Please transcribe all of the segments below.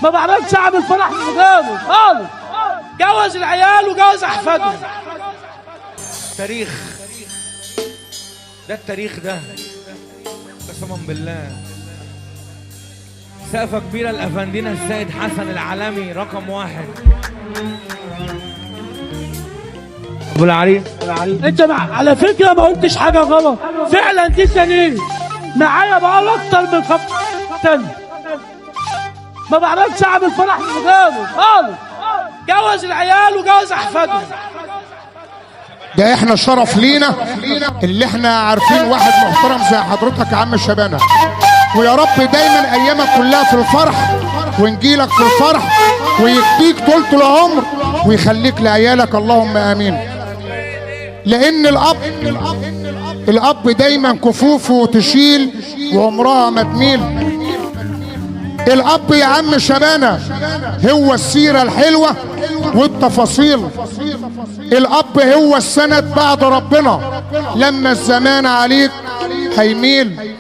ما بعرفش اعمل فرح لغيره خالص. جوز العيال وجوز احفادهم. تاريخ ده، التاريخ ده قسما بالله. سقفة كبيرة لأفندينا السيد حسن العالمي رقم 1. أبو العريس انت على فكره ما قلتش حاجه غلط فعلا جدا. ايه معايا بقى اكتر من 5 سنين ما بعرفش اعمل فرح لغيره خالص. جوز العيال وجوز احفادهم. ده احنا شرف لينا اللي احنا عارفين واحد محترم زي حضرتك يا عم شبانه. ويا رب دايما ايامك كلها في الفرح ونجيلك في الفرح ويكفيك طولة العمر ويخليك لعيالك، اللهم امين. لان الاب دايما كفوفه تشيل وعمرها ما تميل. الاب يا عم شبانه هو السيره الحلوه والتفاصيل. الاب هو السند بعد ربنا لما الزمان عليك هيميل.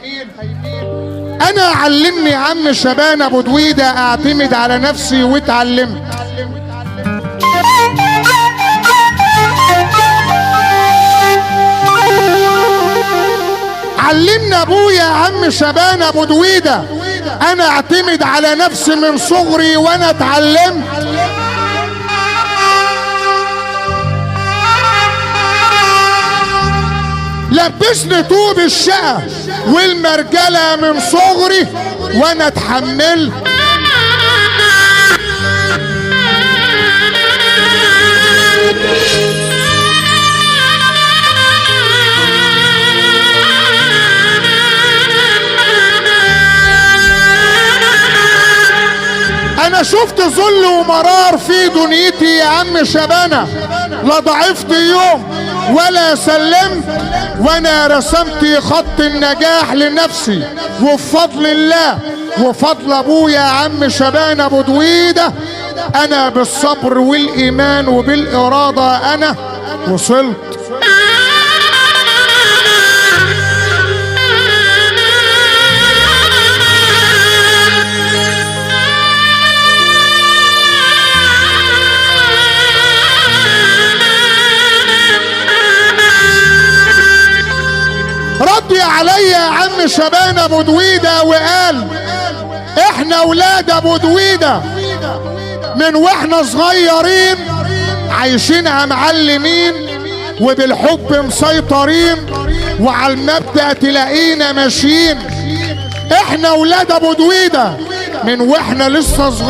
انا علمني يا عم شبانه ابو دويده اعتمد على نفسي واتعلمت. علمنا ابويا يا عم شبانه ابو دويده انا اعتمد على نفسي من صغري وانا اتعلمت. لبسني طوب الشقة والمرجلة من صغري وانا اتحملت. انا شفت ذل ومرار في دنيتي يا عم شبانه. لا ضعفت يوم ولا سلمت وانا رسمت خط النجاح لنفسي. وبفضل الله وفضل ابويا يا عم شبانه ابو دويده انا بالصبر والايمان وبالاراده انا وصلت. ردي عليا يا عم شبانه ابو دويده وقال احنا ولاد ابو دويده من واحنا صغيرين عايشينها معلمين وبالحب مسيطرين وعلى المبدأ تلاقينا ماشيين. احنا ولاد ابو دويده من واحنا لسه صغيرين.